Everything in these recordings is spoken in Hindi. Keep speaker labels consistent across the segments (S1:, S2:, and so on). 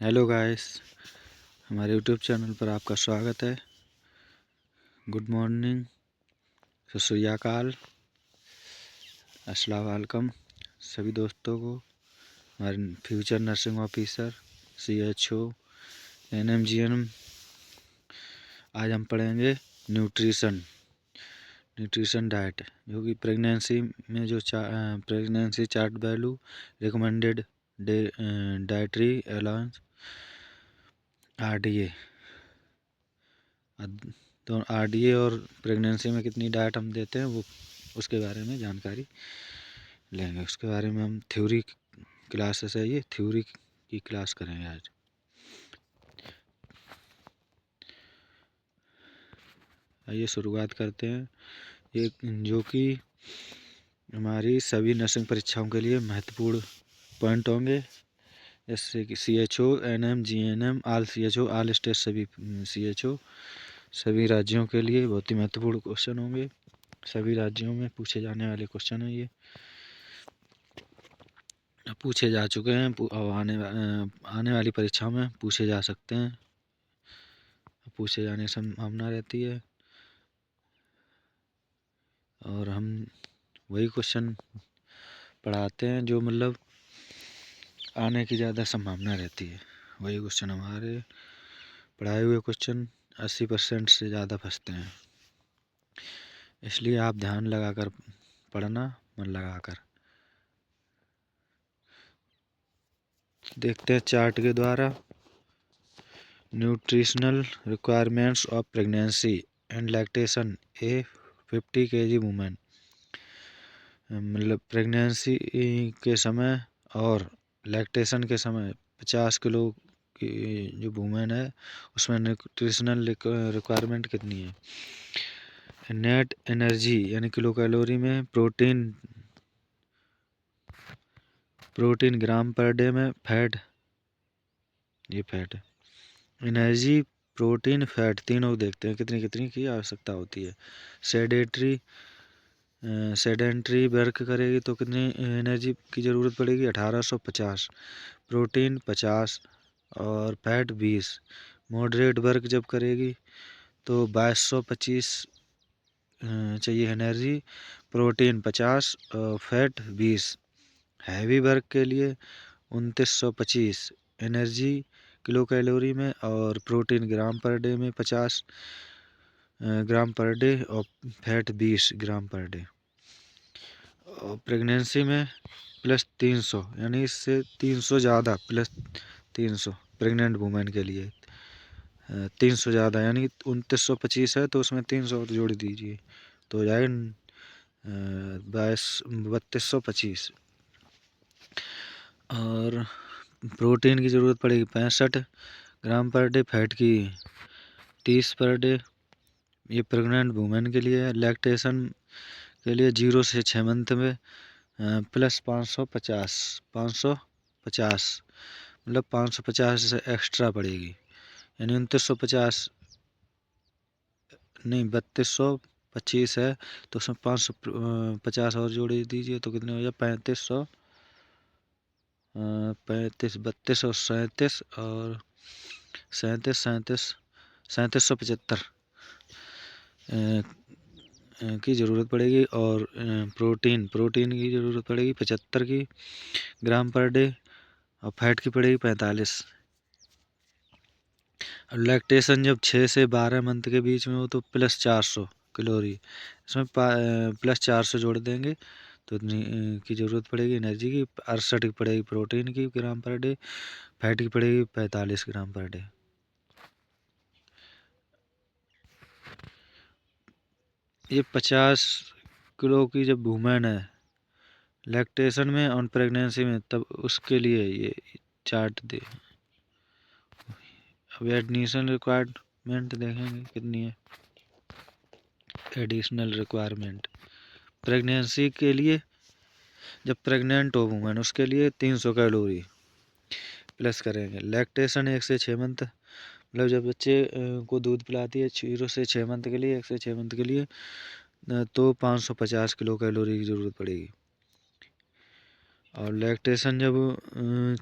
S1: हेलो गाइस, हमारे यूट्यूब चैनल पर आपका स्वागत है। गुड मॉर्निंग, सत श्री अकाल, अस्सलाम वालेकुम सभी दोस्तों को। हमारे future nursing officer, CHO, NMGN। आज हम पढ़ेंगे न्यूट्रिशन डाइट, जो कि प्रेगनेंसी में जो pregnancy chart value, recommended dietary allowance, RDA। तो RDA और प्रेगनेंसी में कितनी डाइट हम देते हैं वो उसके बारे में जानकारी लेंगे। उसके बारे में हम थ्योरी क्लासेस है, ये थ्योरी की क्लास करेंगे आज। आइए शुरुआत करते हैं। ये जो कि हमारी सभी नर्सिंग परीक्षाओं के लिए महत्वपूर्ण पॉइंट होंगे, जैसे कि CHO, NM, GNM, all CHO, all state सभी CHO, सभी राज्यों के लिए बहुत ही महत्वपूर्ण क्वेश्चन होंगे। सभी राज्यों में पूछे जाने वाले क्वेश्चन है, ये पूछे जा चुके हैं और आने वाली परीक्षाओं में पूछे जा सकते हैं, पूछे जाने की संभावना रहती है। और हम वही क्वेश्चन पढ़ाते हैं जो मतलब आने की ज़्यादा संभावना रहती है। वही क्वेश्चन हमारे पढ़ाए हुए क्वेश्चन 80% से ज़्यादा फंसते हैं, इसलिए आप ध्यान लगाकर पढ़ना, मन लगाकर। देखते हैं चार्ट के द्वारा। Nutritional requirements of pregnancy and lactation A 50 kg women, मतलब प्रेगनेंसी के समय और लैक्टेशन के समय 50 किलो की जो वुमेन है उसमें न्यूट्रिशनल रिक्वायरमेंट कितनी है। नेट एनर्जी यानी किलो कैलोरी में, प्रोटीन ग्राम पर डे में, फैट, ये फैट है, एनर्जी, प्रोटीन, फैट, तीनों देखते हैं कितनी कितनी की आवश्यकता होती है। सेडेंट्री वर्क करेगी तो कितनी एनर्जी की ज़रूरत पड़ेगी, 1850, प्रोटीन 50 और फैट 20। मॉडरेट वर्क जब करेगी तो 2225 चाहिए एनर्जी, प्रोटीन 50 और फैट 20। हैवी वर्क के लिए 2925 एनर्जी किलो कैलोरी में और प्रोटीन ग्राम पर डे में 50 ग्राम पर डे और फैट 20 ग्राम पर डे। और प्रेगनेंसी में +300 यानी इससे 300 ज़्यादा, +300 प्रेग्नेंट वुमेन के लिए 300 ज़्यादा, यानी 2925 है तो उसमें 300 जोड़ दीजिए तो हो जाएगा 3225। और प्रोटीन की ज़रूरत पड़ेगी 65 ग्राम पर डे, फैट की 30 पर डे। ये प्रेग्नेंट वुमेन के लिए है। लैक्टेशन के लिए 0 से 6 मंथ में +550 मतलब 550 से एक्स्ट्रा पड़ेगी, यानी 2950 नहीं 3225 है तो उसमें 550 और जोड़ दीजिए तो कितने हो जाए 3500, 35, 32 और 37 और 3775 की ज़रूरत पड़ेगी। और प्रोटीन की ज़रूरत पड़ेगी 75 की ग्राम पर डे और फैट की पड़ेगी 45। और लैक्टेशन जब 6 से 12 मंथ के बीच में हो तो +400 कैलोरी, इसमें +400 जोड़ देंगे तो इतनी की ज़रूरत पड़ेगी एनर्जी की। 68 की पड़ेगी प्रोटीन की ग्राम पर डे, फैट की पड़ेगी 45 ग्राम पर डे। ये 50 किलो की जब वुमेन है लैक्टेशन में और प्रेगनेंसी में, तब उसके लिए ये चार्ट दे। अब एडिशनल रिक्वायरमेंट देखेंगे कितनी है। एडिशनल रिक्वायरमेंट प्रेगनेंसी के लिए, जब प्रेग्नेंट हो वुमेन उसके लिए 300 कैलोरी प्लस करेंगे। लैक्टेशन 1 से 6 मंथ, मतलब जब बच्चे को दूध पिलाती है 0 से 6 मंथ के लिए, 1 से 6 मंथ के लिए, तो 550 किलो कैलोरी की ज़रूरत पड़ेगी। और लैक्टेशन जब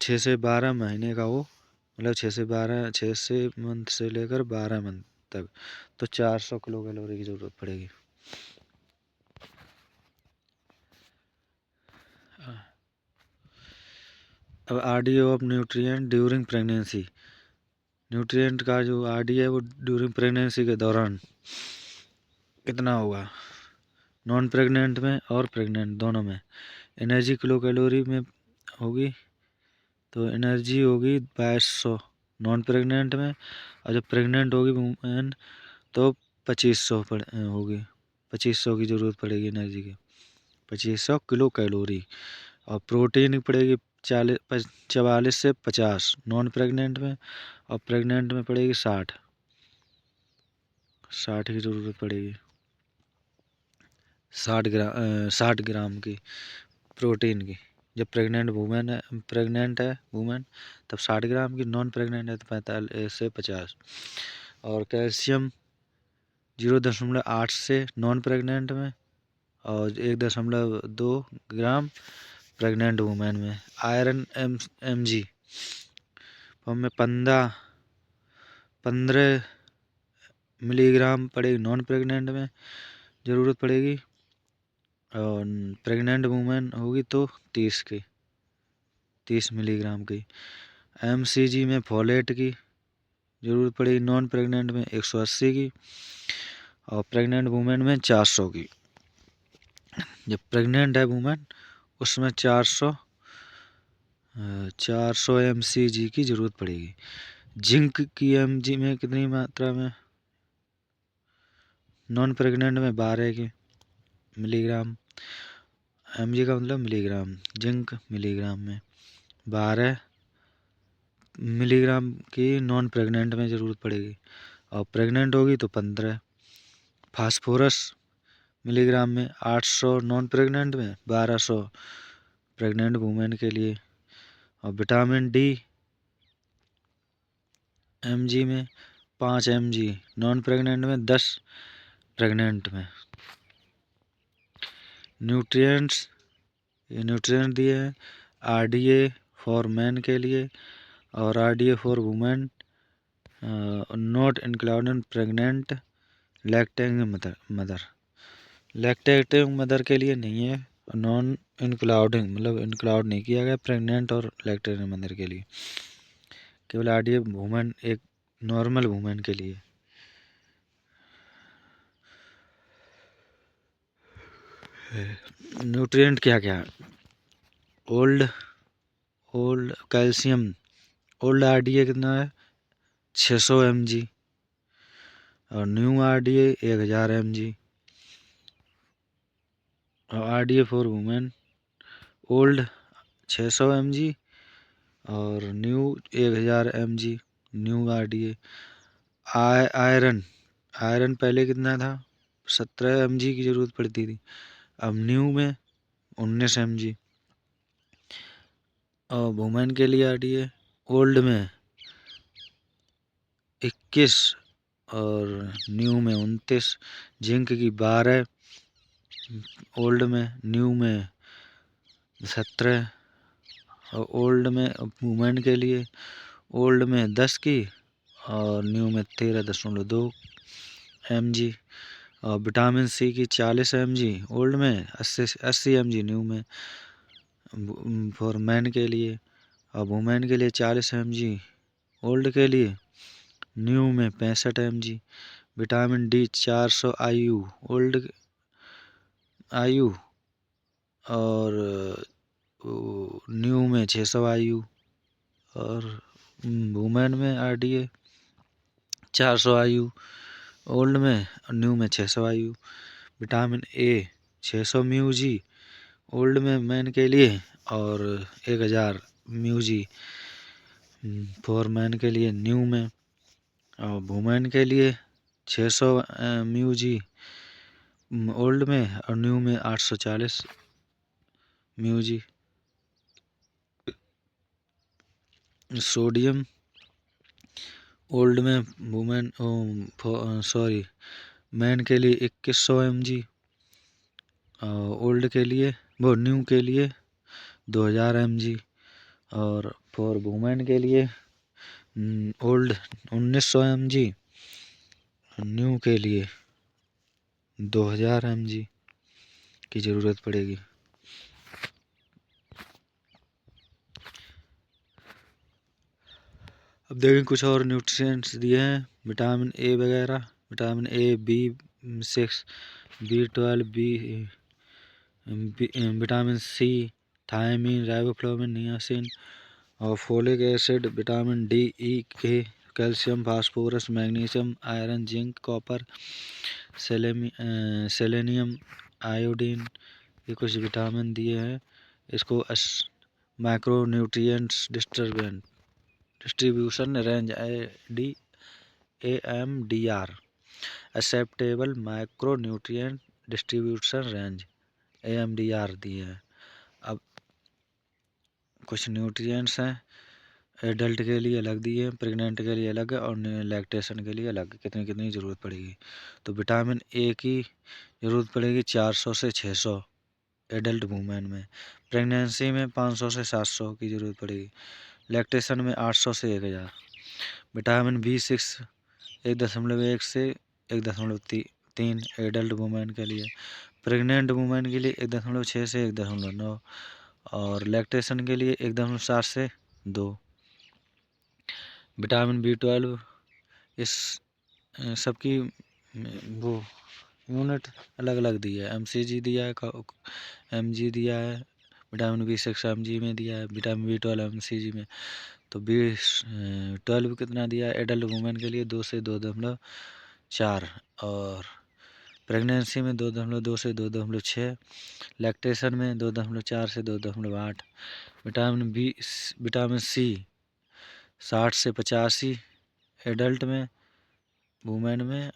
S1: 6 से 12 महीने का हो मतलब 6 से लेकर 12 मंथ तक, तो 400 किलो कैलोरी की ज़रूरत पड़ेगी। अब RDA of nutrient during pregnancy, nutrient का जो आरडीए है वो ड्यूरिंग प्रेगनेंसी के दौरान कितना होगा, नॉन प्रेग्नेंट में और प्रेग्नेंट दोनों में। एनर्जी किलो कैलोरी में होगी, तो एनर्जी होगी 2200 नॉन प्रेग्नेंट में, और जब प्रेग्नेंट होगी वुमेन तो 2500 होगी, 2500 की ज़रूरत पड़ेगी एनर्जी की, 2500 किलो कैलोरी। और प्रोटीन की पड़ेगी 44 से 50 नॉन प्रेग्नेंट में, और प्रेग्नेंट में पड़ेगी 60 की ज़रूरत पड़ेगी, 60 ग्राम की प्रोटीन की। जब प्रेग्नेंट है वुमेन तब 60 ग्राम की, नॉन प्रेग्नेंट है तो 45 से 50। और कैल्शियम 0.8 से नॉन प्रेग्नेंट में, और 1.2 ग्राम प्रेग्नेंट वुमेन में। आयरन एम जी में 15 मिलीग्राम पड़ेगी नॉन प्रेग्नेंट में ज़रूरत पड़ेगी, और प्रेग्नेंट वुमेन होगी तो 30 मिलीग्राम की। एमसीजी में फोलेट की ज़रूरत पड़ेगी नॉन प्रेग्नेंट में 180 की, और प्रेग्नेंट वुमेन में 400 की। जब प्रेग्नेंट है वुमेन उसमें 400 एमसीजी की ज़रूरत पड़ेगी। जिंक की एमजी में कितनी मात्रा में, नॉन प्रेग्नेंट में 12 की मिलीग्राम, एमजी का मतलब मिलीग्राम, जिंक मिलीग्राम में 12 मिलीग्राम की नॉन प्रेग्नेंट में ज़रूरत पड़ेगी, और प्रेग्नेंट होगी तो 15। फास्फोरस मिलीग्राम में 800 नॉन प्रेग्नेंट में, 1200 प्रेग्नेंट वुमेन के लिए। और विटामिन डी एमजी में 5 एमजी नॉन प्रेग्नेंट में, 10 प्रेग्नेंट में। न्यूट्रिएंट्स, ये न्यूट्रिएंट दिए हैं आरडीए फॉर मैन के लिए और RDA for women, not including pregnant lactating mother. Lactating mother के लिए नहीं है, नॉन इंक्लूडिंग मतलब इंक्लूड नहीं किया गया प्रेग्नेंट और लैक्टेटिंग मदर के लिए, केवल आरडीए वुमेन, एक नॉर्मल वुमेन के लिए। न्यूट्रिएंट क्या क्या है, ओल्ड कैल्शियम, ओल्ड आरडीए कितना है 600 mg, और न्यू आरडीए 1000 mg। और RDA for women, old 600 mg और new 1000 mg new RDA. Iron पहले कितना था 17 mg की ज़रूरत पड़ती थी, अब न्यू में 19 mg। और वुमेन के लिए आरडीए ओल्ड में 21 और न्यू में 29। जिंक की 12 ओल्ड में, न्यू में 17। और ओल्ड में वुमेन के लिए ओल्ड में 10 की और न्यू में 13.2 mg। और विटामिन सी की 40 mg ओल्ड में, 80 mg न्यू में फॉर मैन के लिए। और वुमेन के लिए 40 mg ओल्ड के लिए, न्यू में 65 mg। Vitamin D 400 IU old IU और न्यू में 600 IU। और वुमेन में आरडीए 400 IU ओल्ड में, न्यू में 600 IU। Vitamin A 600 μg old में मैन के लिए, और 1000 μg फॉर मैन के लिए न्यू में। और वुमेन के लिए 600 μg ओल्ड में, और न्यू में 840 μg। सोडियम ओल्ड में वुमेन मैन के लिए 2100 mg, ओल्ड के लिए वो न्यू के लिए 2000 mg। और फॉर वुमेन के लिए ओल्ड 1900 mg, न्यू के लिए 2000 mg की ज़रूरत पड़ेगी। अब देखें कुछ और न्यूट्रिएंट्स दिए हैं, विटामिन ए वगैरह, vitamin A, B6, B12, vitamin C, thiamine, riboflavin, niacin और folic acid, vitamin D, E, K, calcium, phosphorus, magnesium, iron, zinc, copper, selenium, iodine, ये कुछ विटामिन दिए हैं। इसको macronutrients distribution range AMDR, acceptable macronutrient distribution range AMDR दिए हैं। अब कुछ न्यूट्रिएंट्स हैं, एडल्ट के लिए अलग दिए हैं, प्रेग्नेंट के लिए अलग है और लैक्टेशन के लिए अलग, कितनी कितनी ज़रूरत पड़ेगी। तो विटामिन ए की ज़रूरत पड़ेगी 400 से 600 एडल्ट वूमेन में, प्रेगनेंसी में 500 से 700 की ज़रूरत पड़ेगी, लैक्टेशन में 800 से 1000। विटामिन B6 1.1 से 1.3 एडल्ट वुमेन के लिए, प्रेग्नेंट वुमेन के लिए 1.6 से 1.9 और लैक्टेशन के लिए 1.7 से 2। विटामिन B12 इस सबकी वो यूनिट अलग अलग दी है, MCG दिया है, MG दिया है, विटामिन B6 MG में दिया है, विटामिन B12 MCG में। तो B12 कितना दिया है एडल्ट वुमेन के लिए 2 से 2.4 और प्रेगनेंसी में 2.2 से 2.6, लैक्टेशन में 2.4 से 2.8। विटामिन सी 60 से 85 एडल्ट में वुमेन में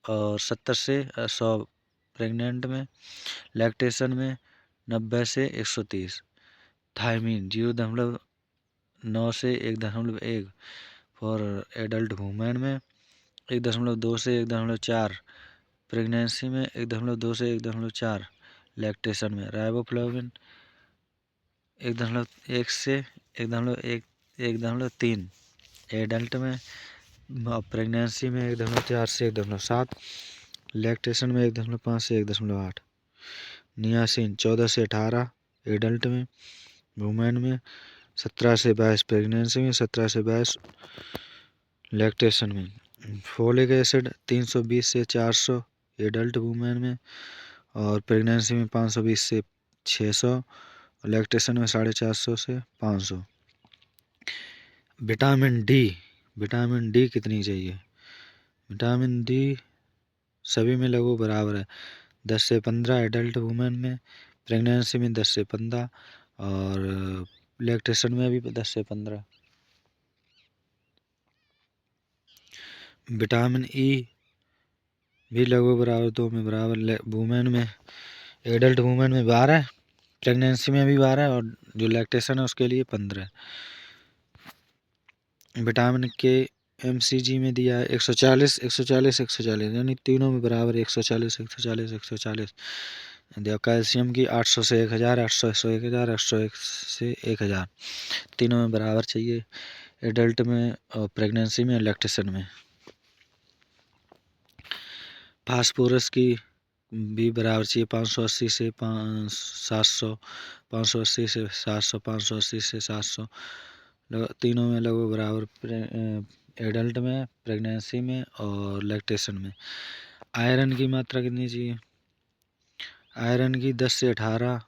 S1: और 70 से 100 प्रेग्नेंट में, लैक्टेशन में 90 से 130। थायमीन 0.9 से 1.1 फॉर एडल्ट वुमेन में, 1.2 से 1.4 प्रेगनेंसी में, 1.2 से 1.4 लैक्टेशन में, राइबोफ्लाविन 1.1 से 1.3 एडल्ट में, प्रेगनेंसी में 1.4 से 1.7, लैक्टेशन में 1.5 से 1.8। नियासिन 14 से 18 एडल्ट में, वुमेन में 17 से 22 प्रेगनेंसी में, 17 से 22 लैक्टेशन में। फोलिक एसिड 320 से 400 एडल्ट वुमेन में और प्रेगनेंसी में 520 से 600, लैक्टेशन में 450 से 500। विटामिन डी कितनी चाहिए? विटामिन डी सभी में लगभग बराबर है, 10 से 15 एडल्ट वुमेन में, प्रेगनेंसी में 10 से 15 और लैक्टेशन में भी 10 से 15। विटामिन ई भी लगभग बराबर, 2 में बराबर, वुमेन में एडल्ट वुमेन में 12, प्रेगनेंसी में भी 12 और जो लैक्टेशन है उसके लिए 15। विटामिन के MCG में दिया है 140 140 140, यानी तीनों में बराबर 140 140 140 दिया। कैल्शियम की 800 से 1000, 800 से 1000, 801 से 1000, तीनों में बराबर चाहिए, एडल्ट में और प्रेगनेंसी में, लैक्टेशन में। फास्फोरस की भी बराबर चाहिए, 580 से 700, 580 से 700, 580 से 700, तीनों में लगभग बराबर, एडल्ट में, प्रेगनेंसी में और लैक्टेशन में। आयरन की मात्रा कितनी चाहिए? आयरन की 10 से 18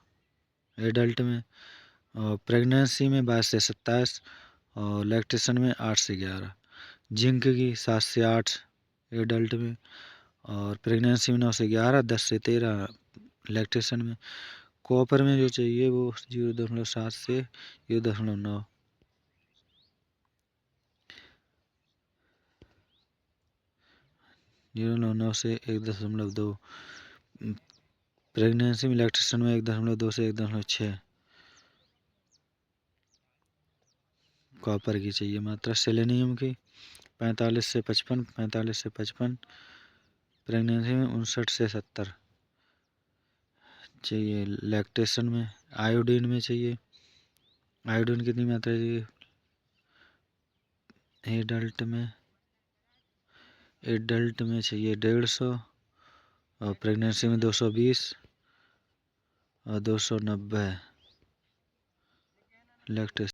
S1: एडल्ट में और प्रेगनेंसी में 22 से 27 और लैक्टेशन में 8 से 11। जिंक की 7 से 8 एडल्ट में और प्रेगनेंसी में 9 से 11, 10 से 13 लैक्टेशन में। कॉपर में जो चाहिए वो 0.7 से 0.9। से 1.2, प्रेगनेंसी में, लैक्टेशन में 1.2 से 1.6 कॉपर की चाहिए मात्रा। सेलेनियम की 45 से 55, 45 से 55, प्रेगनेंसी में 59 से 70 चाहिए, लैक्टेशन में। आयोडीन में चाहिए, आयोडीन कितनी मात्रा चाहिए? एडल्ट में चाहिए 150, और प्रेगनेंसी में 220 और 290 लैक्टेशन